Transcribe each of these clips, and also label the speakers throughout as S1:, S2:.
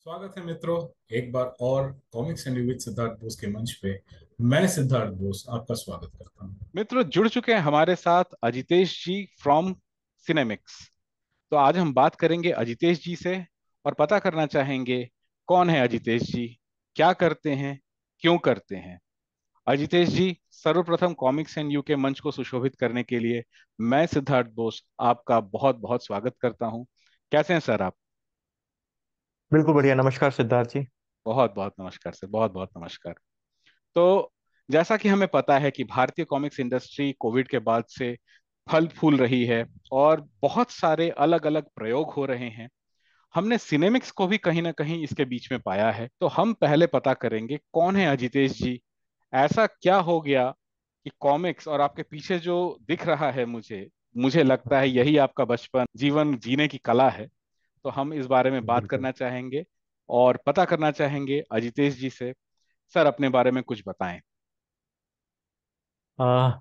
S1: स्वागत है मित्रों। एक बार और comics and with Siddharth Bose के मंच पे मैं सिद्धार्थ बोस आपका स्वागत करता हूँ।
S2: मित्र जुड़ चुके हैं हमारे साथ अजितेश जी फ्रॉम सिनेमिक्स। तो आज हम बात करेंगे अजितेश जी से और पता करना चाहेंगे कौन है अजितेश जी, क्या करते हैं, क्यों करते हैं। अजितेश जी, सर्वप्रथम कॉमिक्स एंड यू के मंच को सुशोभित करने के लिए मैं सिद्धार्थ बोस आपका बहुत बहुत स्वागत करता हूं। कैसे हैं सर आप?
S3: बिल्कुल बढ़िया। नमस्कार सिद्धार्थ जी।
S2: बहुत बहुत नमस्कार सर, बहुत बहुत नमस्कार। तो जैसा कि हमें पता है कि भारतीय कॉमिक्स इंडस्ट्री कोविड के बाद से फल फूल रही है और बहुत सारे अलग अलग प्रयोग हो रहे हैं। हमने सिनेमिक्स को भी कहीं ना कहीं इसके बीच में पाया है। तो हम पहले पता करेंगे कौन है अजितेश जी, ऐसा क्या हो गया कि कॉमिक्स और आपके पीछे जो दिख रहा है, मुझे मुझे लगता है यही आपका बचपन जीवन जीने की कला है। तो हम इस बारे में बात
S3: बिल्कुल।
S2: करना चाहेंगे और पता करना चाहेंगे अजितेश जी से। सर, अपने बारे में कुछ बताएं।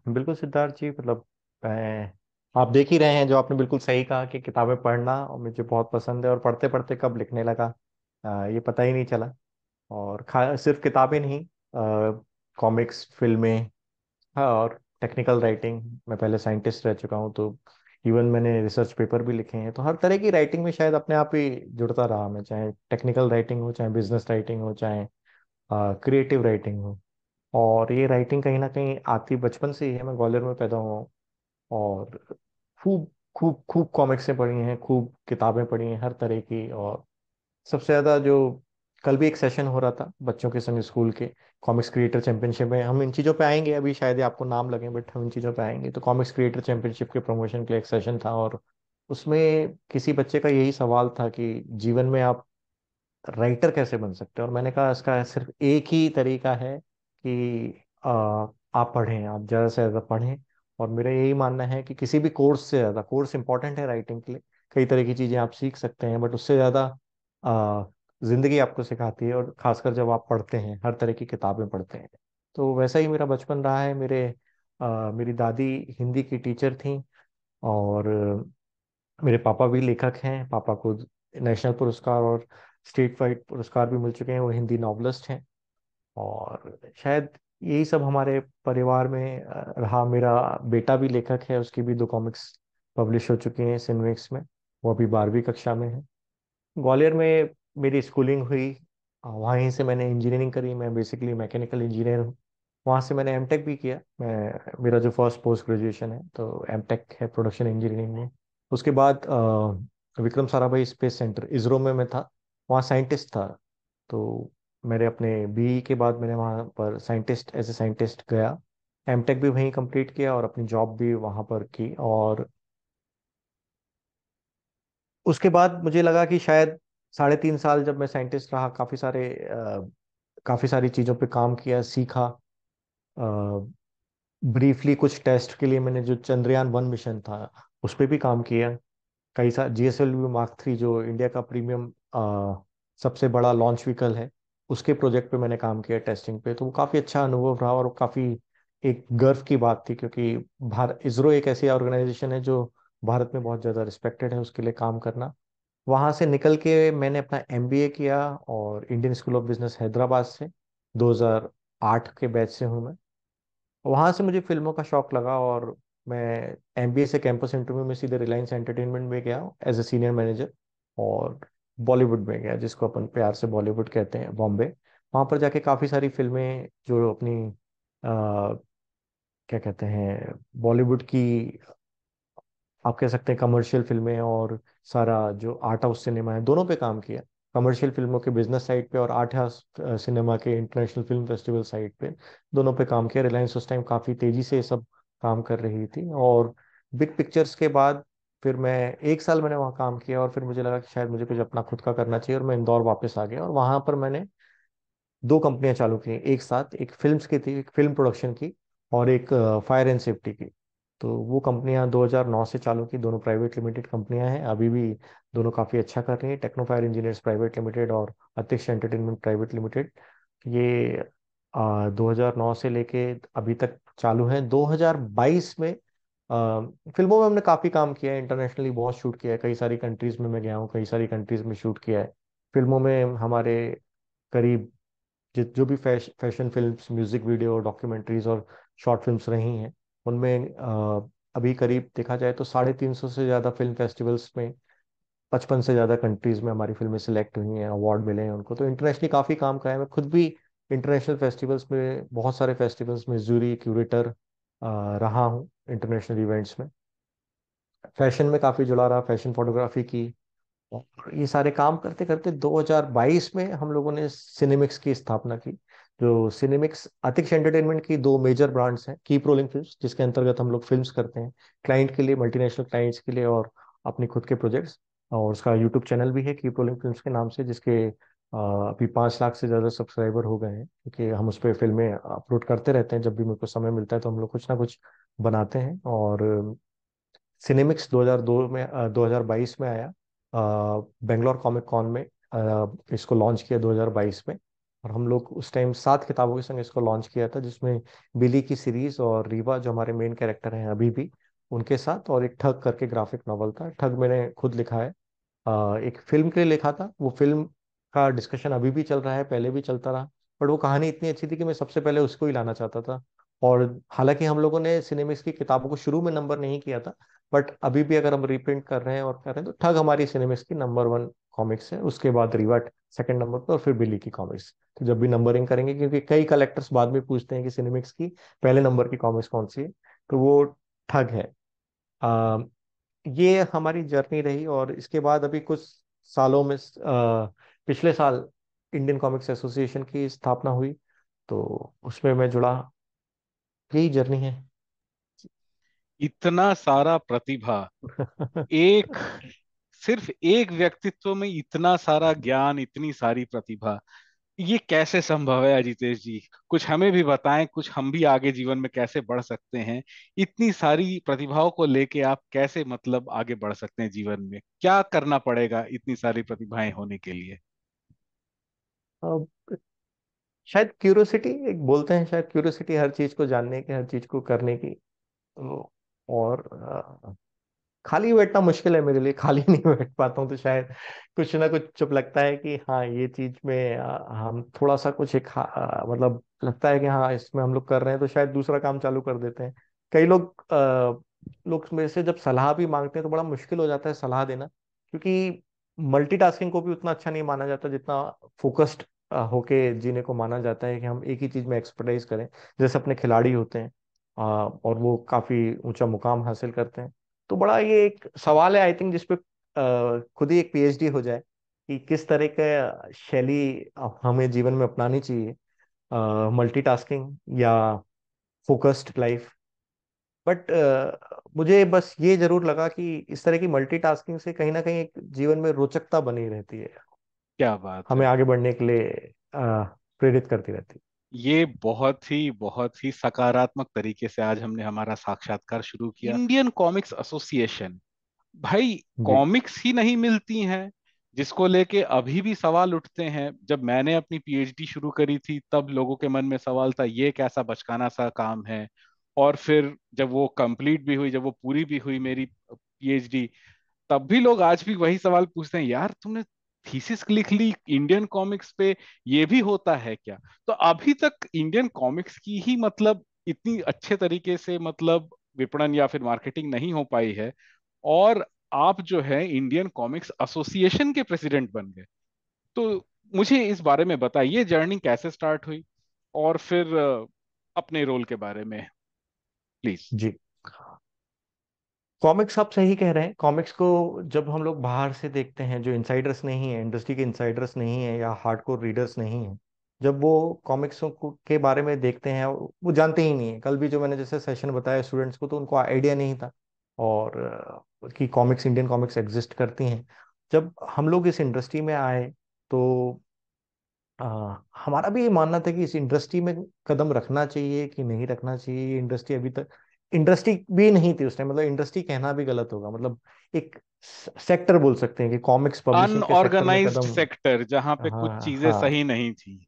S3: बिल्कुल सिद्धार्थ जी, मतलब मैं आप देख ही रहे हैं, जो आपने बिल्कुल सही कहा कि किताबें पढ़ना और मुझे बहुत पसंद है, और पढ़ते पढ़ते कब लिखने लगा ये पता ही नहीं चला। और सिर्फ किताबें नहीं, कॉमिक्स, फिल्में, हाँ, और टेक्निकल राइटिंग। मैं पहले साइंटिस्ट रह चुका हूँ, तो इवन मैंने रिसर्च पेपर भी लिखे हैं। तो हर तरह की राइटिंग में शायद अपने आप ही जुड़ता रहा मैं, चाहे टेक्निकल राइटिंग हो, चाहे बिजनेस राइटिंग हो, चाहे क्रिएटिव राइटिंग हो। और ये राइटिंग कहीं ना कहीं आती बचपन से ही है। मैं ग्वालियर में पैदा हुआ हूँ, और खूब खूब खूब कॉमिक्सें पढ़ी हैं, खूब किताबें पढ़ी हैं हर तरह की। और सबसे ज्यादा जो, कल भी एक सेशन हो रहा था बच्चों के संग स्कूल के, कॉमिक्स क्रिएटर चैंपियनशिप में। हम इन चीज़ों पे आएंगे, अभी शायद ये आपको नाम लगे, बट हम इन चीज़ों पे आएंगे। तो कॉमिक्स क्रिएटर चैंपियनशिप के प्रमोशन के लिए एक सेशन था, और उसमें किसी बच्चे का यही सवाल था कि जीवन में आप राइटर कैसे बन सकते हैं। और मैंने कहा इसका सिर्फ एक ही तरीका है कि आप पढ़ें, आप ज़्यादा से ज़्यादा पढ़ें। और मेरा यही मानना है कि किसी भी कोर्स से ज़्यादा, कोर्स इंपॉर्टेंट है राइटिंग के लिए, कई तरह की चीज़ें आप सीख सकते हैं, बट उससे ज़्यादा आ, जिंदगी आपको सिखाती है। और खासकर जब आप पढ़ते हैं, हर तरह की किताबें पढ़ते हैं। तो वैसा ही मेरा बचपन रहा है। मेरी दादी हिंदी की टीचर थी, और मेरे पापा भी लेखक हैं। पापा को नेशनल पुरस्कार और स्टेट वाइड पुरस्कार भी मिल चुके हैं। वो हिंदी नॉवलिस्ट हैं। और शायद यही सब हमारे परिवार में रहा। मेरा बेटा भी लेखक है, उसकी भी दो कॉमिक्स पब्लिश हो चुकी हैं सिनविक्स में। वो अभी 12वीं कक्षा में है। ग्वालियर में मेरी स्कूलिंग हुई, वहीं से मैंने इंजीनियरिंग करी। मैं बेसिकली मैकेनिकल इंजीनियर हूँ। वहाँ से मैंने एमटेक भी किया। मेरा जो फर्स्ट पोस्ट ग्रेजुएशन है, तो एमटेक है प्रोडक्शन इंजीनियरिंग में। उसके बाद विक्रम साराभाई स्पेस सेंटर इसरो में मैं था, वहाँ साइंटिस्ट था। तो मेरे अपने बीई के बाद मैंने वहाँ पर साइंटिस्ट, एज ए साइंटिस्ट गया। एमटेक भी वहीं कंप्लीट किया, और अपनी जॉब भी वहाँ पर की। और उसके बाद मुझे लगा कि शायद 3.5 साल जब मैं साइंटिस्ट रहा, काफ़ी सारी चीज़ों पे काम किया, सीखा। ब्रीफली कुछ टेस्ट के लिए मैंने जो चंद्रयान 1 मिशन था, उस पर भी काम किया। कई सारे जीएसएलवी मार्क 3, जो इंडिया का प्रीमियम सबसे बड़ा लॉन्च व्हीकल है, उसके प्रोजेक्ट पे मैंने काम किया, टेस्टिंग पे। तो वो काफ़ी अच्छा अनुभव रहा, और वो काफ़ी एक गर्व की बात थी, क्योंकि भारत, इसरो एक ऐसी ऑर्गेनाइजेशन है जो भारत में बहुत ज़्यादा रिस्पेक्टेड है, उसके लिए काम करना। वहाँ से निकल के मैंने अपना एमबीए किया, और Indian school of business Hyderabad से 2008 के बैच से हूँ मैं। वहाँ से मुझे फिल्मों का शौक लगा, और मैं एमबीए से कैंपस इंटरव्यू में सीधे रिलायंस एंटरटेनमेंट में गया एज ए सीनियर मैनेजर। और बॉलीवुड में गया, जिसको अपन प्यार से बॉलीवुड कहते हैं, बॉम्बे। वहाँ पर जाके काफ़ी सारी फिल्में जो अपनी क्या कहते हैं, बॉलीवुड की, आप कह सकते हैं कमर्शियल फिल्में, और सारा जो आर्ट हाउस सिनेमा है, दोनों पे काम किया। कमर्शियल फिल्मों के बिजनेस साइड पे, और आर्ट हाउस सिनेमा के इंटरनेशनल फिल्म फेस्टिवल साइड पे, दोनों पे काम किया। रिलायंस उस टाइम काफ़ी तेजी से ये सब काम कर रही थी। और बिग पिक्चर्स के बाद फिर मैं 1 साल मैंने वहाँ काम किया, और फिर मुझे लगा कि शायद मुझे कुछ अपना खुद का करना चाहिए, और मैं इंदौर वापस आ गया। और वहाँ पर मैंने दो कंपनियां चालू की एक साथ। एक फिल्म्स की थी, एक फिल्म प्रोडक्शन की, और एक फायर एंड सेफ्टी की। तो वो कंपनियां 2009 से चालू की, दोनों प्राइवेट लिमिटेड कंपनियां हैं अभी भी। दोनों काफ़ी अच्छा कर रही हैं, Techno Fire Engineers Private Limited और अतिश एंटरटेनमेंट प्राइवेट लिमिटेड। ये 2009 से लेके अभी तक चालू है। 2022 में फिल्मों में हमने काफ़ी काम किया है, इंटरनेशनली बहुत शूट किया है, कई सारी कंट्रीज में मैं गया हूँ, कई सारी कंट्रीज में शूट किया है। फिल्मों में हमारे करीब जो भी fashion films, music video, documentaries और शॉर्ट फिल्म्स रही हैं, उनमें अभी करीब देखा जाए तो 350 से ज़्यादा फिल्म फेस्टिवल्स में 55 से ज़्यादा कंट्रीज में हमारी फिल्में सिलेक्ट हुई हैं, अवार्ड मिले हैं उनको। तो इंटरनेशनली काफ़ी काम का है। मैं खुद भी इंटरनेशनल फेस्टिवल्स में, बहुत सारे फेस्टिवल्स में जूरी क्यूरेटर रहा हूँ इंटरनेशनल इवेंट्स में। फैशन में काफ़ी जुड़ा रहा, फैशन फोटोग्राफी की। और ये सारे काम करते करते 2022 में हम लोगों ने सिनेमिक्स की स्थापना की। जो सिनेमिक्स अतिश एंटरटेनमेंट की दो मेजर ब्रांड्स हैं, कीप रोलिंग फिल्म्स जिसके अंतर्गत हम लोग फिल्म्स करते हैं क्लाइंट के लिए, मल्टीनेशनल क्लाइंट्स के लिए, और अपनी खुद के प्रोजेक्ट्स। और उसका यूट्यूब चैनल भी है कीप रोलिंग फिल्म्स के नाम से, जिसके अभी 5 लाख से ज़्यादा सब्सक्राइबर हो गए हैं, क्योंकि हम उस पर फिल्में अपलोड करते रहते हैं। जब भी मेरे को समय मिलता है तो हम लोग कुछ ना कुछ बनाते हैं। और सिनेमिक्स 2002 में 2022 में आया, बेंगलोर कॉमिक कॉन में इसको लॉन्च किया 2022 में। और हम लोग उस टाइम 7 किताबों के संग इसको लॉन्च किया था, जिसमें बिली की सीरीज और रीवा जो हमारे मेन कैरेक्टर हैं अभी भी, उनके साथ, और एक ठग करके ग्राफिक नॉवल था। ठग मैंने खुद लिखा है, एक फिल्म के लिए लिखा था। वो फिल्म का डिस्कशन अभी भी चल रहा है, पहले भी चलता रहा। बट वो कहानी इतनी अच्छी थी कि मैं सबसे पहले उसको ही लाना चाहता था। और हालांकि हम लोगों ने सिनेमिक्स की किताबों को शुरू में नंबर नहीं किया था, बट अभी भी अगर हम रिप्रिंट कर रहे हैं और कर रहे हैं, तो ठग हमारी सिनेमिक्स की नंबर 1 कॉमिक्स है। उसके बाद रिवर्ट सेकंड नंबर पर, और फिर बिली की कॉमिक्स। तो जब भी नंबरिंग करेंगे, क्योंकि कई कलेक्टर्स बाद में पूछते हैं कि सिनेमिक्स की पहले नंबर की कॉमिक्स कौन सी है, तो वो ठग है। ये हमारी जर्नी रही। और इसके बाद अभी कुछ सालों में पिछले साल इंडियन कॉमिक्स एसोसिएशन की स्थापना हुई, तो उसमें मैं जुड़ा। यही जर्नी है।
S2: इतना सारा प्रतिभा, एक सिर्फ एक व्यक्तित्व में इतना सारा ज्ञान, इतनी सारी प्रतिभा, ये कैसे संभव है अजितेश जी? कुछ हमें भी बताएं, कुछ हम भी आगे जीवन में कैसे बढ़ सकते हैं। इतनी सारी प्रतिभाओं को लेके आप कैसे मतलब आगे बढ़ सकते हैं जीवन में? क्या करना पड़ेगा इतनी सारी प्रतिभाएं होने के लिए?
S3: अब शायद क्यूरियोसिटी, एक बोलते हैं शायद क्यूरियोसिटी, हर चीज को जानने की, हर चीज को करने की। और खाली बैठना मुश्किल है मेरे लिए, खाली नहीं बैठ पाता हूँ। तो शायद कुछ ना कुछ जब लगता है कि हाँ ये चीज में हम थोड़ा सा कुछ एक मतलब लगता है कि हाँ इसमें हम लोग कर रहे हैं, तो शायद दूसरा काम चालू कर देते हैं। कई लोग मेरे से जब सलाह भी मांगते हैं तो बड़ा मुश्किल हो जाता है सलाह देना, क्योंकि मल्टीटास्किंग को भी उतना अच्छा नहीं माना जाता जितना फोकस्ड होके जीने को माना जाता है, कि हम एक ही चीज में एक्सपर्टाइज करें। जैसे अपने खिलाड़ी होते हैं, और वो काफी ऊंचा मुकाम हासिल करते हैं। तो बड़ा ये एक सवाल है, आई थिंक, जिसपे खुद ही एक पीएचडी हो जाए कि किस तरह का शैली हमें जीवन में अपनानी चाहिए, मल्टीटास्किंग या फोकस्ड लाइफ। बट मुझे बस ये जरूर लगा कि इस तरह की मल्टीटास्किंग से कहीं ना कहीं एक जीवन में रोचकता बनी रहती है,
S2: क्या बात
S3: हमें
S2: है!
S3: आगे बढ़ने के लिए प्रेरित करती रहती
S2: ये बहुत ही सकारात्मक तरीके से आज हमने हमारा साक्षात्कार शुरू किया। इंडियन कॉमिक्स एसोसिएशन, भाई,
S3: है। जी।
S2: कॉमिक्स ही नहीं मिलती हैं, जिसको लेके अभी भी सवाल उठते हैं। जब मैंने अपनी पीएचडी शुरू करी थी तब लोगों के मन में सवाल था, ये कैसा बचकाना सा काम है। और फिर जब वो कंप्लीट भी हुई, जब वो पूरी भी हुई मेरी पीएचडी, तब भी लोग आज भी वही सवाल पूछते हैं, यार तुमने थीसिस लिख ली इंडियन कॉमिक्स पे, ये भी होता है क्या? तो अभी तक इंडियन कॉमिक्स की ही मतलब इतनी अच्छे तरीके से मतलब विपणन या फिर मार्केटिंग नहीं हो पाई है। और आप जो है इंडियन कॉमिक्स एसोसिएशन के प्रेसिडेंट बन गए। तो मुझे इस बारे में बताइए, जर्नी कैसे स्टार्ट हुई, और फिर अपने रोल के बारे में प्लीज।
S3: जी। कॉमिक्स आप सही कह रहे हैं। कॉमिक्स को जब हम लोग बाहर से देखते हैं, जो इनसाइडर्स नहीं है, इंडस्ट्री के इनसाइडर्स नहीं है या हार्डकोर रीडर्स नहीं है, जब वो कॉमिक्सों को के बारे में देखते हैं, वो जानते ही नहीं है। कल भी जो मैंने जैसे सेशन बताया स्टूडेंट्स को, तो उनको आइडिया नहीं था और कि कॉमिक्स, इंडियन कॉमिक्स एग्जिस्ट करती हैं। जब हम लोग इस इंडस्ट्री में आए, तो हमारा भी ये मानना था कि इस इंडस्ट्री में कदम रखना चाहिए कि नहीं रखना चाहिए। ये इंडस्ट्री अभी तक इंडस्ट्री भी नहीं थी उस टाइम, मतलब इंडस्ट्री कहना भी गलत होगा, मतलब एक सेक्टर बोल सकते हैं कि कॉमिक्स पब्लिशिंग के सेक्टर में
S2: अनऑर्गेनाइज्ड
S3: कदम।
S2: सेक्टर जहां पे कुछ
S3: हाँ
S2: चीजें
S3: हाँ।
S2: सही नहीं थी।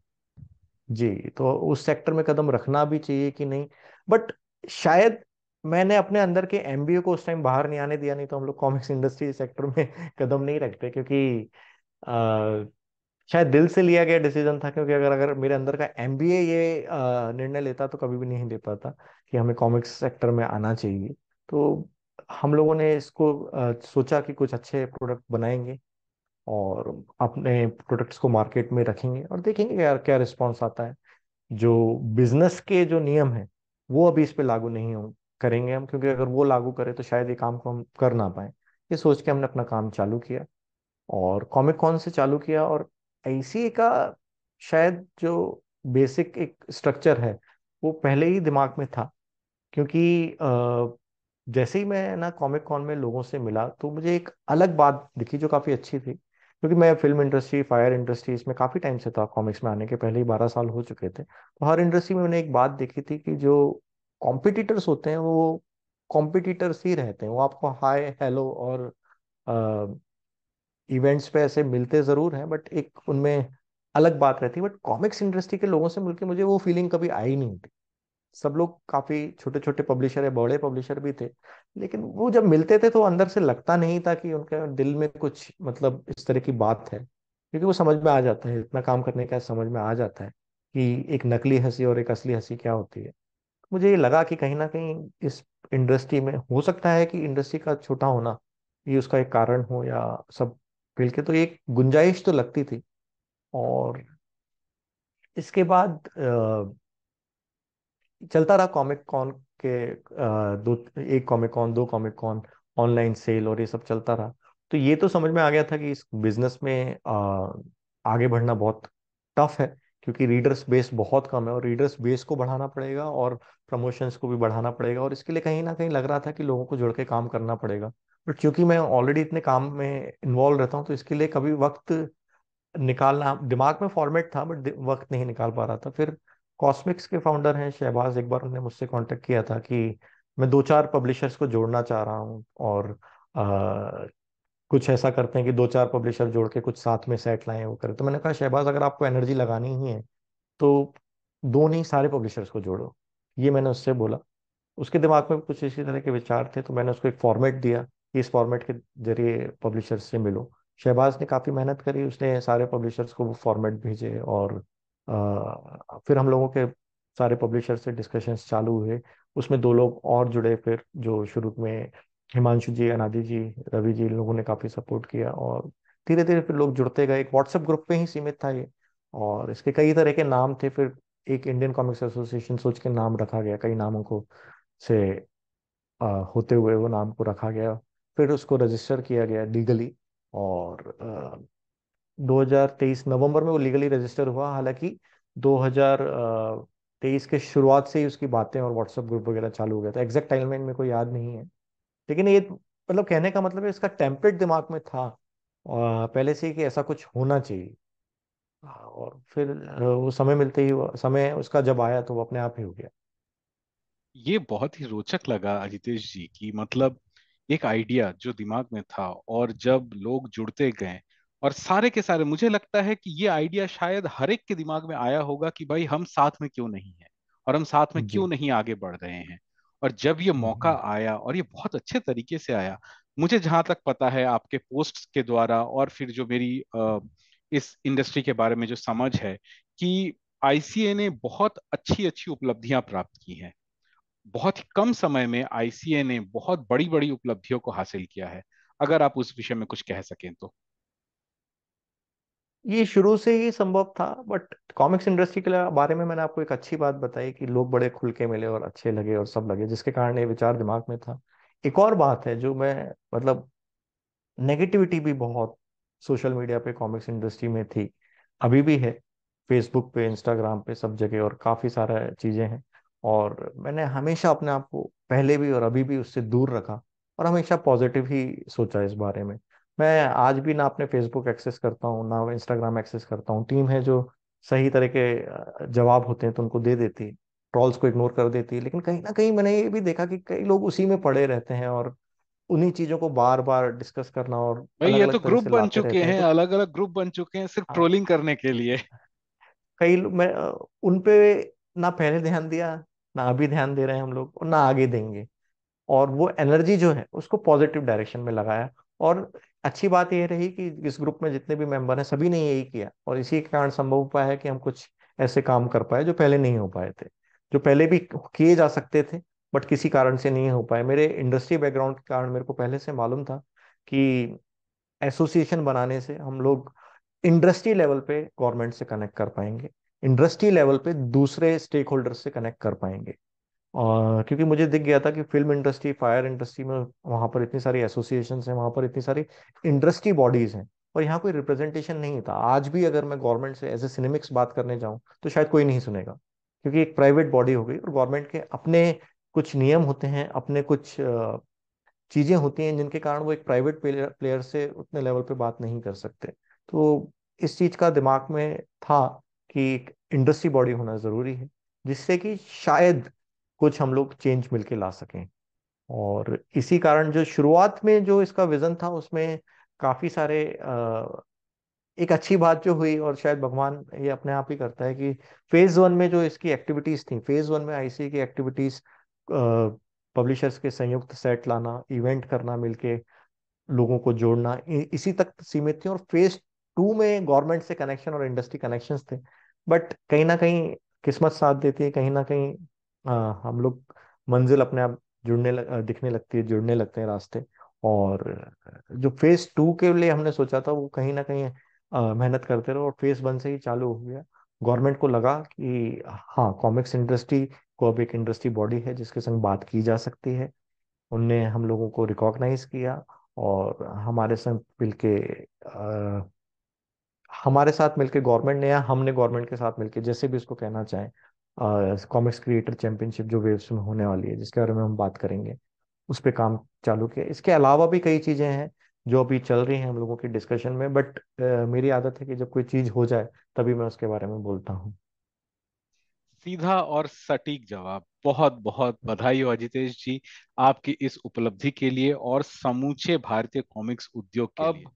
S3: जी। तो उस सेक्टर में कदम रखना भी चाहिए कि नहीं। बट शायद मैंने अपने अंदर के एमबीए को उस टाइम बाहर नहीं आने दिया, नहीं तो हम लोग कॉमिक्स इंडस्ट्री सेक्टर में कदम नहीं रखते, क्योंकि शायद दिल से लिया गया डिसीजन था, क्योंकि अगर अगर मेरे अंदर का एमबीए ये निर्णय लेता तो कभी भी नहीं ले पाता कि हमें कॉमिक्स सेक्टर में आना चाहिए। तो हम लोगों ने इसको सोचा कि कुछ अच्छे प्रोडक्ट बनाएंगे और अपने प्रोडक्ट्स को मार्केट में रखेंगे और देखेंगे यार क्या रिस्पॉन्स आता है। जो बिजनेस के जो नियम है वो अभी इस पे लागू नहीं हो करेंगे हम, क्योंकि अगर वो लागू करें तो शायद ये काम को हम कर ना पाए। ये सोच के हमने अपना काम चालू किया और कॉमिक कॉन से चालू किया। और आईसीए का शायद जो बेसिक एक स्ट्रक्चर है वो पहले ही दिमाग में था, क्योंकि जैसे ही मैं ना कॉमिक कॉन में लोगों से मिला तो मुझे एक अलग बात दिखी जो काफी अच्छी थी, क्योंकि मैं फिल्म इंडस्ट्री, फायर इंडस्ट्री, इसमें काफी टाइम से था, कॉमिक्स में आने के पहले ही 12 साल हो चुके थे। तो हर इंडस्ट्री में मैंने एक बात देखी थी कि जो कॉम्पिटिटर्स होते हैं वो कॉम्पिटिटर्स ही रहते हैं। वो आपको हाय हेलो और इवेंट्स पे ऐसे मिलते जरूर हैं, बट एक उनमें अलग बात रहती है। बट कॉमिक्स इंडस्ट्री के लोगों से मिलके मुझे वो फीलिंग कभी आई नहीं थी। सब लोग काफी छोटे छोटे पब्लिशर है, बड़े पब्लिशर भी थे, लेकिन वो जब मिलते थे तो अंदर से लगता नहीं था कि उनके दिल में कुछ मतलब इस तरह की बात है, क्योंकि वो समझ में आ जाता है, इतना काम करने का समझ में आ जाता है कि एक नकली हंसी और एक असली हंसी क्या होती है। मुझे ये लगा कि कहीं ना कहीं इस इंडस्ट्री में हो सकता है कि इंडस्ट्री का छोटा होना ये उसका एक कारण हो, या सब मिलके तो एक गुंजाइश तो लगती थी। और इसके बाद चलता रहा कॉमिक कॉन के दो, एक कॉमिक कॉन, दो कॉमिक कॉन, ऑनलाइन सेल और ये सब चलता रहा। तो ये तो समझ में आ गया था कि इस बिजनेस में आगे बढ़ना बहुत टफ है, क्योंकि रीडर्स बेस बहुत कम है और रीडर्स बेस को बढ़ाना पड़ेगा और प्रमोशंस को भी बढ़ाना पड़ेगा, और इसके लिए कहीं ना कहीं लग रहा था कि लोगों को जुड़ के काम करना पड़ेगा। बट क्योंकि मैं ऑलरेडी इतने काम में इन्वॉल्व रहता हूँ तो इसके लिए कभी वक्त निकालना, दिमाग में फॉर्मेट था बट वक्त नहीं निकाल पा रहा था। फिर कॉस्मिक्स के फाउंडर हैं शहबाज, एक बार उन्होंने मुझसे कांटेक्ट किया था कि मैं दो चार पब्लिशर्स को जोड़ना चाह रहा हूँ, और आ, कुछ ऐसा करते हैं कि दो चार पब्लिशर जोड़ के कुछ साथ में सेट लाएं, वो करें। तो मैंने कहा शहबाज, अगर आपको एनर्जी लगानी ही है तो दो नहीं सारे पब्लिशर्स को जोड़ो, ये मैंने उससे बोला। उसके दिमाग में कुछ इसी तरह के विचार थे, तो मैंने उसको एक फॉर्मेट दिया कि इस फॉर्मेट के जरिए पब्लिशर्स से मिलो। शहबाज ने काफ़ी मेहनत करी, उसने सारे पब्लिशर्स को वो फॉर्मेट भेजे और फिर हम लोगों के सारे पब्लिशर से डिस्कशंस चालू हुए। उसमें दो लोग और जुड़े फिर, जो शुरू में हिमांशु जी, अनादि जी, रवि जी, इन लोगों ने काफ़ी सपोर्ट किया। और धीरे धीरे फिर लोग जुड़ते गए। एक व्हाट्सएप ग्रुप पे ही सीमित था ये, और इसके कई तरह के नाम थे। फिर एक इंडियन कॉमिक्स एसोसिएशन सोच के नाम रखा गया, कई नामों को से अ, होते हुए वो नाम को रखा गया। फिर उसको रजिस्टर किया गया लीगली, और 2023 नवंबर में वो लीगली रजिस्टर हुआ। हालांकि 2023 के शुरुआत से ही उसकी बातें और व्हाट्सएप ग्रुप वगैरह चालू हो गया था। एग्जैक्ट टाइमलाइन मेरे को याद नहीं है, लेकिन ये मतलब कहने का मतलब है इसका टेम्पलेट दिमाग में था पहले से ही कि ऐसा कुछ होना चाहिए। और फिर वो समय मिलते ही समय उसका जब आया तो वो अपने आप ही हो गया।
S2: ये बहुत ही रोचक लगा अजितेश जी की, मतलब एक आइडिया जो दिमाग में था और जब लोग जुड़ते गए और सारे के सारे, मुझे लगता है कि ये आइडिया शायद हर एक के दिमाग में आया होगा कि भाई हम साथ में क्यों नहीं है और हम साथ में क्यों
S3: जी।
S2: नहीं आगे बढ़ रहे हैं। और जब ये मौका
S3: हम्म।
S2: आया और ये बहुत अच्छे तरीके से आया, मुझे जहां तक पता है आपके पोस्ट्स के द्वारा और फिर जो मेरी इस इंडस्ट्री के बारे में जो समझ है कि आईसीए ने बहुत अच्छी अच्छी उपलब्धियां प्राप्त की हैं। बहुत ही कम समय में आईसीए ने बहुत बड़ी बड़ी उपलब्धियों को हासिल किया है। अगर आप उस विषय में कुछ कह सकें तो।
S3: ये शुरू से ही संभव था, बट कॉमिक्स इंडस्ट्री के बारे में मैंने आपको एक अच्छी बात बताई कि लोग बड़े खुल के मिले और अच्छे लगे और सब लगे, जिसके कारण ये विचार दिमाग में था। एक और बात है जो मैं मतलब, नेगेटिविटी भी बहुत सोशल मीडिया पे कॉमिक्स इंडस्ट्री में थी, अभी भी है, फेसबुक पे, इंस्टाग्राम पे, सब जगह, और काफी सारा चीजें हैं। और मैंने हमेशा अपने आप को पहले भी और अभी भी उससे दूर रखा, और हमेशा पॉजिटिव ही सोचा इस बारे में। मैं आज भी ना अपने फेसबुक एक्सेस करता हूँ ना इंस्टाग्राम एक्सेस करता हूँ। टीम है जो सही तरह के जवाब होते हैं तो उनको दे देती है, ट्रॉल्स को इग्नोर कर देती है। लेकिन कहीं ना कहीं मैंने ये भी देखा कि कई लोग उसी में पड़े रहते हैं और उन्हीं चीजों को बार बार डिस्कस करना और
S2: भाई
S3: अलग
S2: ये तो
S3: अलग तरह
S2: ग्रुप
S3: से
S2: बन
S3: लाते
S2: चुके
S3: रहते हैं।
S2: हैं,
S3: तो
S2: अलग अलग ग्रुप बन चुके हैं सिर्फ
S3: हाँ,
S2: ट्रोलिंग करने के लिए।
S3: मैं उन पे ना पहले ध्यान दिया, ना अभी ध्यान दे रहे हैं हम लोग, और ना आगे देंगे। और वो एनर्जी जो है उसको पॉजिटिव डायरेक्शन में लगाया। और अच्छी बात ये रही कि इस ग्रुप में जितने भी मेंबर हैं सभी ने यही किया, और इसी के कारण संभव हो पाया है कि हम कुछ ऐसे काम कर पाए जो पहले नहीं हो पाए थे, जो पहले भी किए जा सकते थे बट किसी कारण से नहीं हो पाए। मेरे इंडस्ट्री बैकग्राउंड के कारण मेरे को पहले से मालूम था कि एसोसिएशन बनाने से हम लोग इंडस्ट्री लेवल पे गवर्नमेंट से कनेक्ट कर पाएंगे, इंडस्ट्री लेवल पे दूसरे स्टेक होल्डर से कनेक्ट कर पाएंगे। और क्योंकि मुझे दिख गया था कि फिल्म इंडस्ट्री, फायर इंडस्ट्री में वहां पर इतनी सारी एसोसिएशंस हैं, वहां पर इतनी सारी इंडस्ट्री बॉडीज हैं, और यहाँ कोई रिप्रेजेंटेशन नहीं था। आज भी अगर मैं गवर्नमेंट से एज ए सिनेमिक्स बात करने जाऊं तो शायद कोई नहीं सुनेगा, क्योंकि एक प्राइवेट बॉडी हो गई और गवर्नमेंट के अपने कुछ नियम होते हैं, अपने कुछ चीजें होती हैं जिनके कारण वो एक प्राइवेट प्लेयर प्लेयर से उतने लेवल पे बात नहीं कर सकते। तो इस चीज का दिमाग में था कि एक इंडस्ट्री बॉडी होना जरूरी है, जिससे कि शायद कुछ हम लोग चेंज मिलके ला सकें। और इसी कारण जो शुरुआत में जो इसका विजन था उसमें काफी सारे एक अच्छी बात जो हुई, और शायद भगवान ये अपने आप ही करता है, कि फेज 1 में जो इसकी एक्टिविटीज थी, फेज 1 में आईसी की एक्टिविटीज, पब्लिशर्स के संयुक्त सेट लाना, इवेंट करना मिलके, लोगों को जोड़ना, इसी तक सीमित थी। और फेज 2 में गवर्नमेंट से कनेक्शन और इंडस्ट्री कनेक्शंस थे, बट कहीं ना कहीं किस्मत साथ देती है, कहीं ना कहीं हम लोग मंजिल अपने आप दिखने लगती है, जुड़ने लगते हैं रास्ते। और जो फेज 2 के लिए हमने सोचा था वो कहीं ना कहीं मेहनत करते रहो, और फेज 1 से ही चालू हो गया। गवर्नमेंट को लगा कि हाँ, कॉमिक्स इंडस्ट्री को अब एक इंडस्ट्री बॉडी है जिसके संग बात की जा सकती है। उनने हम लोगों को रिकॉग्नाइज किया, और हमारे संग मिलके हमारे साथ मिलके गवर्नमेंट ने, या हमने गवर्नमेंट के साथ मिलके, जैसे भी इसको कहना चाहें, कॉमिक्स क्रिएटर चैंपियनशिप जो वेव्स में होने वाली है, जिसके बारे में हम बात करेंगे, उस पे काम चालू किया। इसके अलावा भी कई चीजें हैं जो अभी चल रही हैं हम लोगों की डिस्कशन में, बट मेरी आदत है कि जब कोई चीज हो जाए तभी मैं उसके बारे में बोलता हूँ।
S2: सीधा और सटीक जवाब। बहुत बहुत बधाई हो अजितेश जी, आपकी इस उपलब्धि के लिए और समूचे भारतीय कॉमिक्स उद्योग के लिए। अब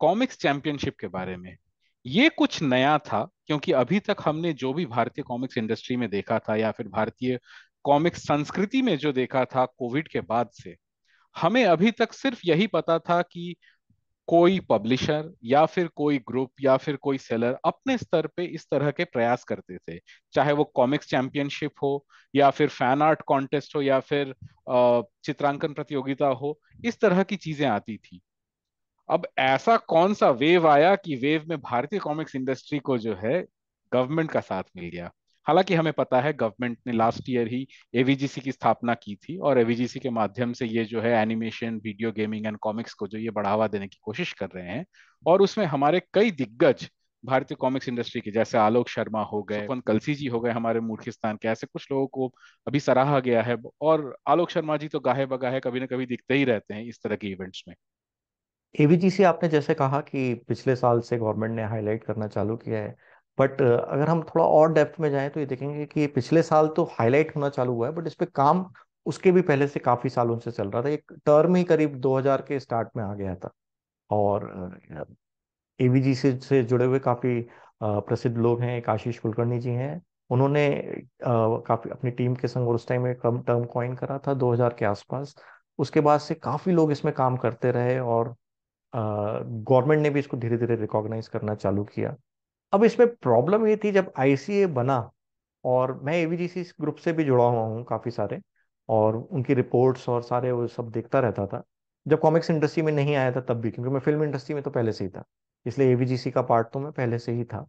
S2: कॉमिक्स चैंपियनशिप के बारे में, ये कुछ नया था, क्योंकि अभी तक हमने जो भी भारतीय कॉमिक्स इंडस्ट्री में देखा था या फिर भारतीय कॉमिक्स संस्कृति में जो देखा था कोविड के बाद से, हमें अभी तक सिर्फ यही पता था कि कोई पब्लिशर या फिर कोई ग्रुप या फिर कोई सेलर अपने स्तर पे इस तरह के प्रयास करते थे, चाहे वो कॉमिक्स चैंपियनशिप हो या फिर फैन आर्ट कॉन्टेस्ट हो या फिर चित्रांकन प्रतियोगिता हो, इस तरह की चीजें आती थी। अब ऐसा कौन सा वेव आया कि वेव में भारतीय कॉमिक्स इंडस्ट्री को जो है गवर्नमेंट का साथ मिल गया। हालांकि हमें पता है गवर्नमेंट ने लास्ट ईयर ही एवीजीसी की स्थापना की थी, और एवीजीसी के माध्यम से ये जो है animation, video gaming and comics को जो ये बढ़ावा देने की कोशिश कर रहे हैं। और उसमें हमारे कई दिग्गज भारतीय कॉमिक्स इंडस्ट्री के, जैसे आलोक शर्मा हो गए, सुपन कलसी जी हो गए हमारे मूर्खिस्तान के, ऐसे कुछ लोगों को अभी सराहा गया है। और आलोक शर्मा जी तो गाहे बगाहे कभी ना कभी दिखते ही रहते हैं इस तरह के इवेंट्स में।
S3: एवीजीसी आपने जैसे कहा कि पिछले साल से गवर्नमेंट ने हाईलाइट करना चालू किया है, बट अगर हम थोड़ा और डेप्थ में जाएं तो ये देखेंगे कि पिछले साल तो हाईलाइट होना चालू हुआ है, बट इस पे काम उसके भी पहले से काफी सालों से चल रहा था। एक टर्म ही करीब 2000 के स्टार्ट में आ गया था। और एवीजीसी से जुड़े हुए काफी प्रसिद्ध लोग हैं, एक आशीष कुलकर्णी जी हैं। उन्होंने काफी अपनी टीम के संग, और उस टाइम एक टर्म कॉइन करा था 2000 के आसपास। उसके बाद से काफी लोग इसमें काम करते रहे, और गवर्नमेंट ने भी इसको धीरे धीरे रिकॉग्नाइज करना चालू किया। अब इसमें प्रॉब्लम ये थी जब आईसीए बना, और मैं एवीजीसी ग्रुप से भी जुड़ा हुआ हूँ काफी सारे, और उनकी रिपोर्ट्स और सारे वो सब देखता रहता था। जब कॉमिक्स इंडस्ट्री में नहीं आया था तब भी, क्योंकि मैं फिल्म इंडस्ट्री में तो पहले से ही था, इसलिए एवीजीसी का पार्ट तो मैं पहले से ही था।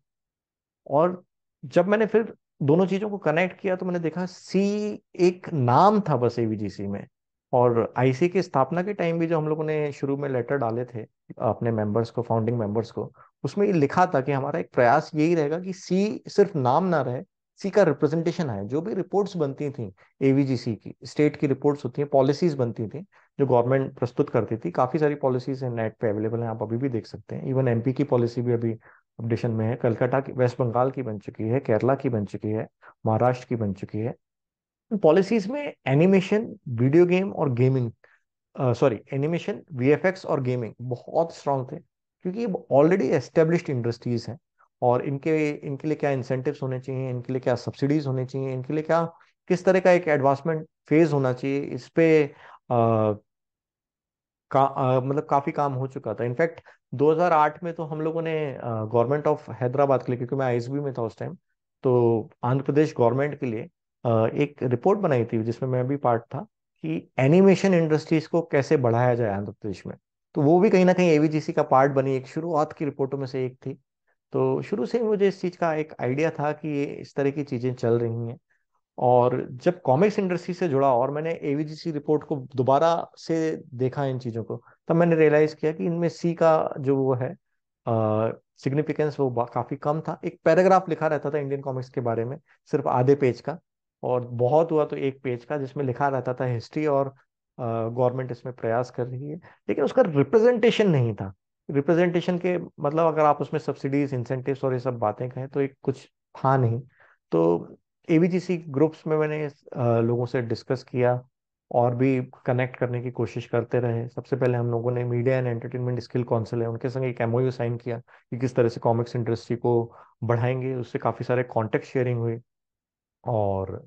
S3: और जब मैंने फिर दोनों चीजों को कनेक्ट किया तो मैंने देखा सी एक नाम था बस एवीजीसी में। और आईसी की स्थापना के टाइम भी जो हम लोगों ने शुरू में लेटर डाले थे अपने मेंबर्स को, फाउंडिंग मेंबर्स को, उसमें ये लिखा था कि हमारा एक प्रयास यही रहेगा कि सी सिर्फ नाम ना रहे, सी का रिप्रेजेंटेशन है। जो भी रिपोर्ट्स बनती थी एवीजीसी की, स्टेट की रिपोर्ट्स होती हैं, पॉलिसीज बनती थी जो गवर्नमेंट प्रस्तुत करती थी, काफी सारी पॉलिसीज हैं, नेट पे अवेलेबल हैं, आप अभी भी देख सकते हैं। इवन एमपी की पॉलिसी भी अभी अपडेशन में है, कलकत्ता की, वेस्ट बंगाल की बन चुकी है, केरला की बन चुकी है, महाराष्ट्र की बन चुकी है। पॉलिसीज में एनिमेशन, वीडियो गेम और गेमिंग, सॉरी, एनिमेशन, वीएफएक्स और गेमिंग बहुत स्ट्रांग थे, क्योंकि ये ऑलरेडी एस्टेब्लिश्ड इंडस्ट्रीज हैं। और इनके इनके लिए क्या इंसेंटिव्स होने चाहिए, इनके लिए क्या सब्सिडीज होनी चाहिए, इनके लिए क्या, किस तरह का एक एडवांसमेंट फेज होना चाहिए, इस पे मतलब काफी काम हो चुका था। इनफैक्ट 2008 में तो हम लोगों ने गवर्नमेंट ऑफ हैदराबाद के लिए, क्योंकि मैं आईएसबी में था उस टाइम, तो आंध्र प्रदेश गवर्नमेंट के लिए एक रिपोर्ट बनाई थी जिसमें मैं भी पार्ट था, कि एनिमेशन इंडस्ट्रीज को कैसे बढ़ाया जाए आंध्र प्रदेश में। तो वो भी कहीं ना कहीं एवीजीसी का पार्ट बनी, एक शुरुआत की रिपोर्टों में से एक थी। तो शुरू से ही मुझे इस चीज का एक आइडिया था कि ये इस तरह की चीजें चल रही हैं। और जब कॉमिक्स इंडस्ट्री से जुड़ा और मैंने एवीजीसी रिपोर्ट को दोबारा से देखा इन चीजों को, तब मैंने रियलाइज किया कि इनमें सी का जो वो है सिग्निफिकेंस, वो काफी कम था। एक पैराग्राफ लिखा रहता था इंडियन कॉमिक्स के बारे में, सिर्फ आधे पेज का, और बहुत हुआ तो एक पेज का, जिसमें लिखा रहता था हिस्ट्री और गवर्नमेंट इसमें प्रयास कर रही है। लेकिन उसका रिप्रेजेंटेशन नहीं था। रिप्रेजेंटेशन के मतलब अगर आप उसमें सब्सिडीज, इंसेंटिव्स और ये सब बातें कहें तो एक कुछ था नहीं। तो एवीजीसी ग्रुप्स में मैंने लोगों से डिस्कस किया और भी कनेक्ट करने की कोशिश करते रहे। सबसे पहले हम लोगों ने media and entertainment skill council है उनके संग एक एमओयू साइन किया कि किस तरह से कॉमिक्स इंडस्ट्री को बढ़ाएंगे। उससे काफी सारे कॉन्टेक्ट शेयरिंग हुई। और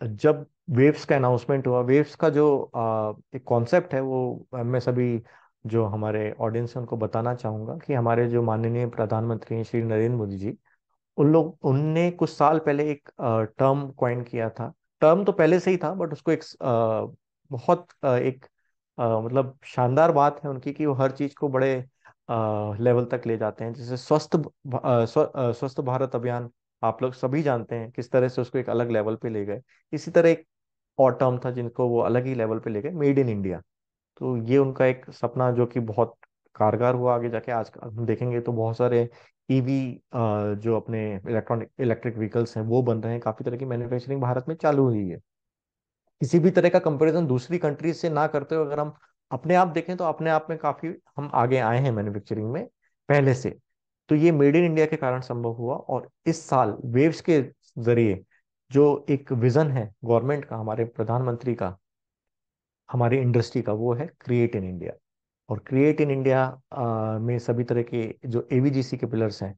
S3: जब वेव्स का अनाउंसमेंट हुआ, वेव्स का जो एक कॉन्सेप्ट है वो मैं सभी जो हमारे ऑडियंस है उनको बताना चाहूंगा कि हमारे जो माननीय प्रधानमंत्री हैं श्री नरेंद्र मोदी जी, उनने कुछ साल पहले एक टर्म कॉइन किया था। टर्म तो पहले से ही था, बट उसको एक बहुत एक मतलब शानदार बात है उनकी कि वो हर चीज को बड़े लेवल तक ले जाते हैं। जैसे स्वस्थ भारत अभियान, आप लोग सभी जानते हैं किस तरह से उसको एक अलग लेवल पे ले गए। इसी तरह एक और टर्म था जिनको वो अलग ही लेवल पे ले गए, मेड इन इंडिया। तो ये उनका एक सपना जो कि बहुत कारगर हुआ आगे जाके। आज हम देखेंगे तो बहुत सारे ईवी जो अपने इलेक्ट्रिक व्हीकल्स हैं वो बन रहे हैं, काफी तरह की मैन्युफैक्चरिंग भारत में चालू हुई है। किसी भी तरह का कंपैरिजन दूसरी कंट्रीज से ना करते हुए अगर हम अपने आप देखें तो अपने आप में काफी हम आगे आए हैं मैन्युफैक्चरिंग में पहले से। तो ये मेड इन इंडिया के कारण संभव हुआ। और इस साल वेव्स के जरिए जो एक विजन है गवर्नमेंट का, हमारे प्रधानमंत्री का, हमारी इंडस्ट्री का, वो है क्रिएट इन इंडिया। और क्रिएट इन इंडिया में सभी तरह के जो एवीजीसी के पिलर्स हैं,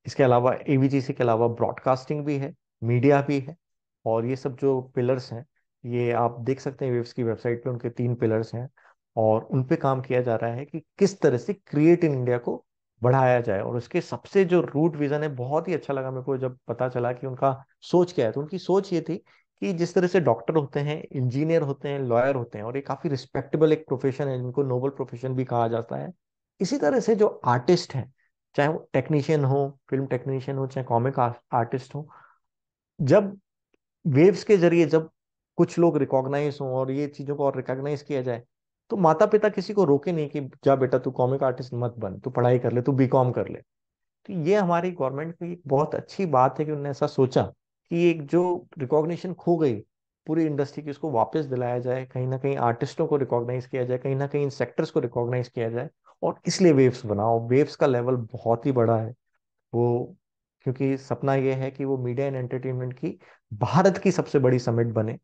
S3: इसके अलावा एवीजीसी के अलावा ब्रॉडकास्टिंग भी है, मीडिया भी है। और ये सब जो पिलर्स हैं, ये आप देख सकते हैं वेव्स की वेबसाइट पे, उनके 3 पिलर्स हैं। और उन पे काम किया जा रहा है कि किस तरह से क्रिएट इन इंडिया को बढ़ाया जाए। और उसके सबसे जो रूट विजन है, बहुत ही अच्छा लगा मेरे को जब पता चला कि उनका सोच क्या है। तो उनकी सोच ये थी कि जिस तरह से डॉक्टर होते हैं, इंजीनियर होते हैं, लॉयर होते हैं, और ये काफी रिस्पेक्टेबल एक प्रोफेशन है जिनको नोबल प्रोफेशन भी कहा जाता है, इसी तरह से जो आर्टिस्ट हैं, चाहे वो टेक्नीशियन हो, फिल्म टेक्नीशियन हो, चाहे कॉमिक आर्टिस्ट हो, जब वेव्स के जरिए जब कुछ लोग रिकॉग्नाइज हों और ये चीजों को और रिकॉग्नाइज किया जाए, तो माता पिता किसी को रोके नहीं कि जा बेटा तू कॉमिक आर्टिस्ट मत बन, तू पढ़ाई कर ले, तू बीकॉम कर ले। तो ये हमारी गवर्नमेंट की एक बहुत अच्छी बात है कि उन्होंने ऐसा सोचा कि एक जो रिकॉग्निशन खो गई पूरी इंडस्ट्री की, उसको वापस दिलाया जाए। कहीं ना कहीं आर्टिस्टों को रिकॉग्नाइज किया जाए, कहीं ना कहीं इन सेक्टर्स को रिकॉग्नाइज किया जाए। और इसलिए वेव्स बनाओ। वेव्स का लेवल बहुत ही बड़ा है वो, क्योंकि सपना ये है कि वो मीडिया एंड एंटरटेनमेंट की भारत की सबसे बड़ी समिट बने,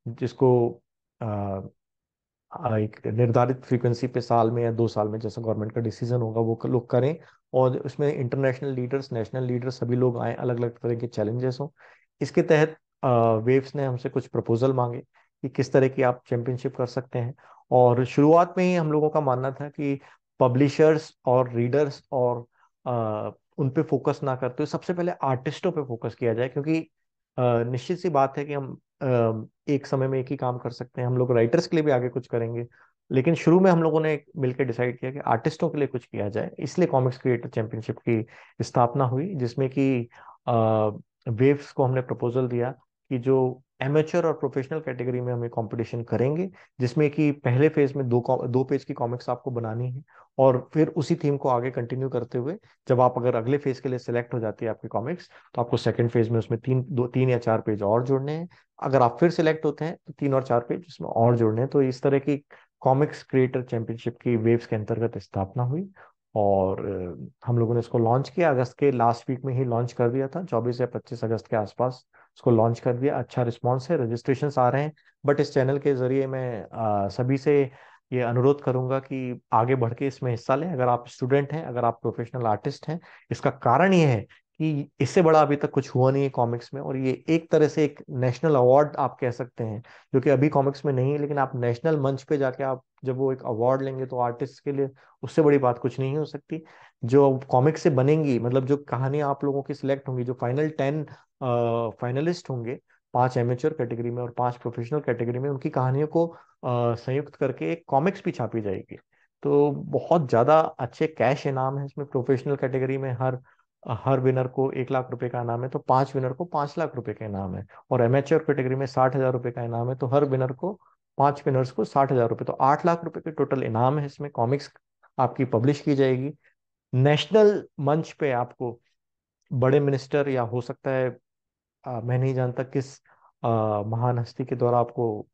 S3: जिसको एक निर्धारित फ्रीक्वेंसी पे साल में या 2 साल में, जैसा गवर्नमेंट का डिसीजन होगा, वो लोग करें। और उसमें इंटरनेशनल लीडर्स, नेशनल लीडर्स, सभी लोग आए, अलग अलग तरह के चैलेंजेस हों। इसके तहत वेव्स ने हमसे कुछ प्रपोजल मांगे कि किस तरह की आप चैंपियनशिप कर सकते हैं। और शुरुआत में ही हम लोगों का मानना था कि पब्लिशर्स और रीडर्स और उन पे फोकस ना करते हुए सबसे पहले आर्टिस्टों पे फोकस किया जाए। क्योंकि निश्चित सी बात है कि हम एक समय में एक ही काम कर सकते हैं। हम लोग राइटर्स के लिए भी आगे कुछ करेंगे, लेकिन शुरू में हम लोगों ने मिलकर डिसाइड किया कि आर्टिस्टों के लिए कुछ किया जाए। इसलिए कॉमिक्स क्रिएटर चैंपियनशिप की स्थापना हुई, जिसमें कि वेव्स को हमने प्रपोजल दिया कि जो एमेच्योर और प्रोफेशनल कैटेगरी में हमें कंपटीशन करेंगे, जिसमें कि पहले फेज में 2 पेज की कॉमिक्स आपको बनानी है। और फिर उसी थीम को आगे कंटिन्यू करते हुए, जब आप अगर अगले फेज के लिए सिलेक्ट हो जाती है आपकी कॉमिक्स, तो आपको सेकंड फेज में उसमें 3 या 4 पेज और जोड़ने हैं। अगर आप फिर सिलेक्ट होते हैं तो 3 और 4 पेज उसमें और जोड़ने हैं। तो इस तरह की कॉमिक्स क्रिएटर चैंपियनशिप की वेव्स के अंतर्गत स्थापना हुई। और हम लोगों ने इसको लॉन्च किया, अगस्त के लास्ट वीक में ही लॉन्च कर दिया था, 24 या 25 अगस्त के आसपास उसको लॉन्च कर दिया। अच्छा रिस्पॉन्स है, रजिस्ट्रेशन आ रहे हैं। बट इस चैनल के जरिए मैं सभी से ये अनुरोध करूंगा कि आगे बढ़ के इसमें हिस्सा लें, अगर आप स्टूडेंट हैं, अगर आप प्रोफेशनल आर्टिस्ट हैं। इसका कारण ये है कि इससे बड़ा अभी तक कुछ हुआ नहीं है कॉमिक्स में, और ये एक तरह से एक नेशनल अवार्ड आप कह सकते हैं, जो कि अभी कॉमिक्स में नहीं है, लेकिन आप नेशनल मंच पे जाके आप जब वो एक अवार्ड लेंगे तो आर्टिस्ट के लिए उससे बड़ी बात कुछ नहीं हो सकती। जो कॉमिक्स से बनेंगी, मतलब जो कहानियां आप लोगों की सिलेक्ट होंगी, जो फाइनल 10 फाइनलिस्ट होंगे, 5 एमेच्योर कैटेगरी में और 5 प्रोफेशनल कैटेगरी में, उनकी कहानियों को संयुक्त करके एक कॉमिक्स भी छापी जाएगी। तो बहुत ज्यादा अच्छे कैश इनाम है इसमें। प्रोफेशनल कैटेगरी में हर हर विनर को 1 लाख रुपए का इनाम है, तो 5 विनर को 5 लाख रुपए का इनाम है। और एमेच्योर कैटेगरी में 60 हजार रुपए का इनाम है, तो हर विनर को 5 विनर्स को 60 हजार रुपए, तो 8 लाख रुपए के टोटल इनाम है इसमें। कॉमिक्स आपकी पब्लिश की जाएगी नेशनल मंच पे। आपको बड़े मिनिस्टर, या हो सकता है मैं नहीं जानता किस महान हस्ती के द्वारा आपको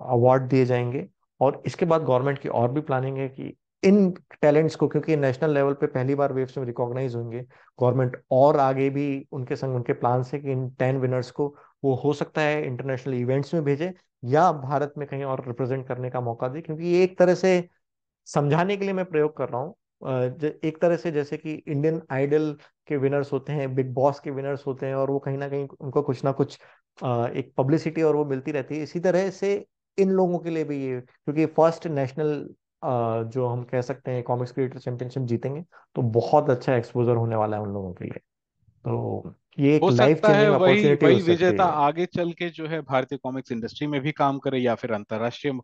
S3: अवार्ड दिए जाएंगे। और इसके बाद गवर्नमेंट की और भी प्लानिंग है कि इन टैलेंट्स को, क्योंकि नेशनल लेवल पे पहली बार वेव्स में रिकॉग्नाइज होंगे, गवर्नमेंट और आगे भी उनके संग उनके प्लान से कि इन 10 विनर्स को वो हो सकता है इंटरनेशनल इवेंट्स में भेजे, या भारत में कहीं और रिप्रेजेंट करने का मौका दे। क्योंकि ये एक तरह से समझाने के लिए मैं प्रयोग कर रहा हूँ। एक तरह से जैसे कि इंडियन आइडल के विनर्स होते हैं, बिग बॉस के विनर्स होते हैं, और वो कहीं ना कहीं उनको कुछ ना कुछ एक पब्लिसिटी और वो मिलती रहती है, इसी तरह से इन लोगों के लिए भी ये, क्योंकि फर्स्ट नेशनल जो हम कह सकते हैं कॉमिक्स क्रिएटर चैंपियनशिप जीतेंगे, तो बहुत अच्छा एक्सपोजर होने वाला है उन लोगों के लिए। तो ये एक
S2: हो
S3: लाइफ
S2: सकता है
S3: चेंजिंग
S2: वही
S3: अपॉर्चुनिटी हो
S2: वही
S3: सकती
S2: विजेता
S3: है।
S2: आगे चल के जो है भारतीय कॉमिक्स इंडस्ट्री में भी काम करे या फिर अंतरराष्ट्रीय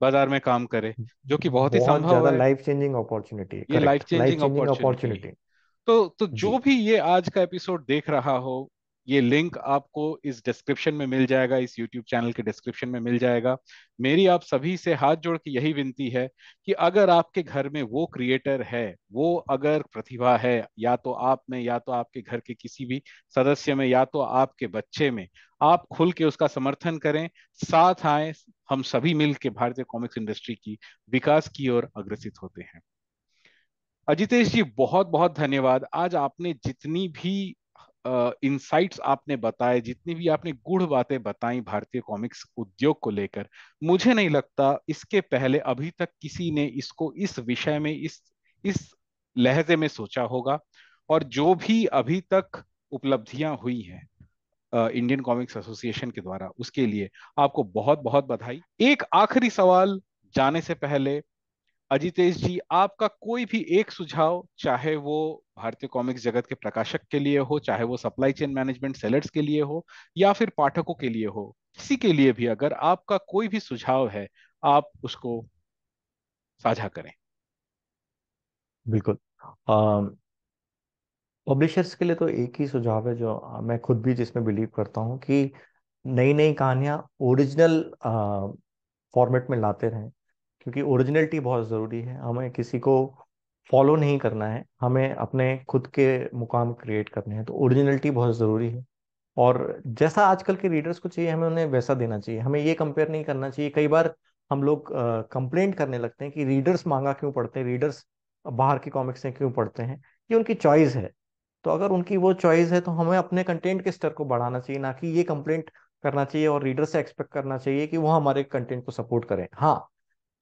S2: बाजार में काम करे, जो कि बहुत ही
S3: बहुत
S2: संभव
S3: ज्यादा
S2: है।
S3: लाइफ चेंजिंग अपॉर्चुनिटी,
S2: ये life
S3: correct, life
S2: changing
S3: changing
S2: opportunity है।
S3: अपॉर्चुनिटी।
S2: तो जो
S3: जी
S2: भी ये आज का एपिसोड देख रहा हो, ये लिंक आपको इस डिस्क्रिप्शन में मिल जाएगा, इस यूट्यूब चैनल के डिस्क्रिप्शन में मिल जाएगा। मेरी आप सभी से हाथ जोड़ के यही विनती है कि अगर आपके घर में वो क्रिएटर है, वो अगर प्रतिभा है, या तो आप में, या तो आपके घर के किसी भी सदस्य में, या तो आपके बच्चे में, आप खुल के उसका समर्थन करें, साथ आए, हम सभी मिल के भारतीय कॉमिक्स इंडस्ट्री की विकास की ओर अग्रसित होते हैं। अजितेश जी, बहुत बहुत धन्यवाद। आज आपने जितनी भी इंसाइट्स आपने बताए, जितनी भी आपने गूढ़ बातें बताई भारतीय कॉमिक्स उद्योग को लेकर, मुझे नहीं लगता इसके पहले अभी तक किसी ने इसको इस विषय में इस लहजे में सोचा होगा। और जो भी अभी तक उपलब्धियां हुई हैं इंडियन कॉमिक्स एसोसिएशन के द्वारा, उसके लिए आपको बहुत बहुत बधाई। एक आखिरी सवाल जाने से पहले, अजितेश जी, आपका कोई भी एक सुझाव, चाहे वो भारतीय कॉमिक्स जगत के प्रकाशक के लिए हो, चाहे वो सप्लाई चेन मैनेजमेंट सेलर्स के लिए हो, या फिर पाठकों के लिए हो, किसी के लिए भी अगर आपका कोई भी सुझाव है, आप उसको साझा करें।
S3: बिल्कुल। पब्लिशर्स के लिए तो एक ही सुझाव है, जो मैं खुद भी जिसमें बिलीव करता हूँ, कि नई नई कहानियां ओरिजिनल फॉर्मेट में लाते रहें। क्योंकि ओरिजिनलिटी बहुत ज़रूरी है। हमें किसी को फॉलो नहीं करना है, हमें अपने खुद के मुकाम क्रिएट करने हैं, तो ओरिजिनलिटी बहुत ज़रूरी है। और जैसा आजकल के रीडर्स को चाहिए, हमें उन्हें वैसा देना चाहिए। हमें ये कंपेयर नहीं करना चाहिए। कई बार हम लोग कंप्लेंट करने लगते हैं कि रीडर्स महंगा क्यों पढ़ते हैं, रीडर्स बाहर की कॉमिक्स से क्यों पढ़ते हैं। ये उनकी चॉइस है। तो अगर उनकी वो चॉइस है, तो हमें अपने कंटेंट के स्तर को बढ़ाना चाहिए, ना कि ये कंप्लेंट करना चाहिए और रीडर से एक्सपेक्ट करना चाहिए कि वो हमारे कंटेंट को सपोर्ट करें। हाँ,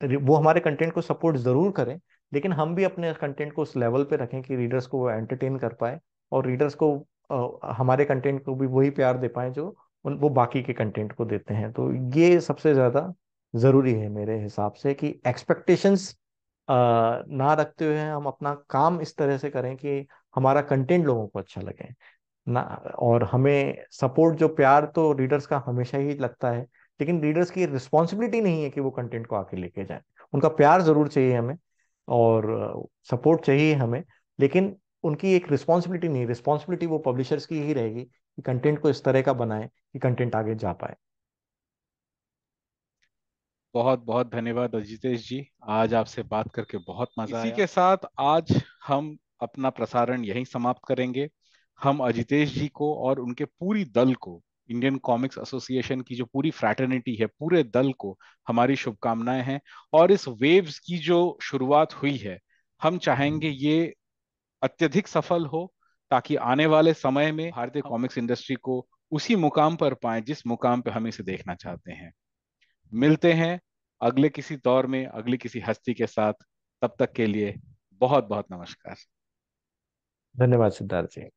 S3: वो हमारे कंटेंट को सपोर्ट जरूर करें, लेकिन हम भी अपने कंटेंट को उस लेवल पे रखें कि रीडर्स को वो एंटरटेन कर पाए, और रीडर्स को हमारे कंटेंट को भी वही प्यार दे पाए जो वो बाकी के कंटेंट को देते हैं। तो ये सबसे ज्यादा जरूरी है मेरे हिसाब से, कि एक्सपेक्टेशंस ना रखते हुए हम अपना काम इस तरह से करें कि हमारा कंटेंट लोगों को अच्छा लगे ना। और हमें सपोर्ट, जो प्यार तो रीडर्स का हमेशा ही लगता है, लेकिन रीडर्स की रिस्पॉन्सिबिलिटी नहीं है कि वो कंटेंट को आके लेके जाए। उनका प्यार जरूर चाहिए हमें, और सपोर्ट चाहिए हमें, लेकिन उनकी एक रिस्पॉन्सिबिलिटी नहीं, रिस्पॉन्सिबिलिटी वो पब्लिशर्स की ही रहेगी कि कंटेंट को इस तरह का बनाए कि कंटेंट आगे जा पाए।
S2: बहुत बहुत धन्यवाद अजितेश जी, आज आपसे बात करके बहुत मजा आया। इसी के साथ आज हम अपना प्रसारण यहीं समाप्त करेंगे। हम अजितेश जी को और उनके पूरी दल को, इंडियन कॉमिक्स एसोसिएशन की जो पूरी फ्रैटर्निटी है, पूरे दल को हमारी शुभकामनाएं हैं। और इस वेव्स की जो शुरुआत हुई है, हम चाहेंगे ये अत्यधिक सफल हो, ताकि आने वाले समय में भारतीय कॉमिक्स इंडस्ट्री को उसी मुकाम पर पाएं जिस मुकाम पर हम इसे देखना चाहते हैं। मिलते हैं अगले किसी दौर में, अगली किसी हस्ती के साथ। तब तक के लिए बहुत बहुत नमस्कार।
S3: धन्यवाद सिद्धार्थ जी।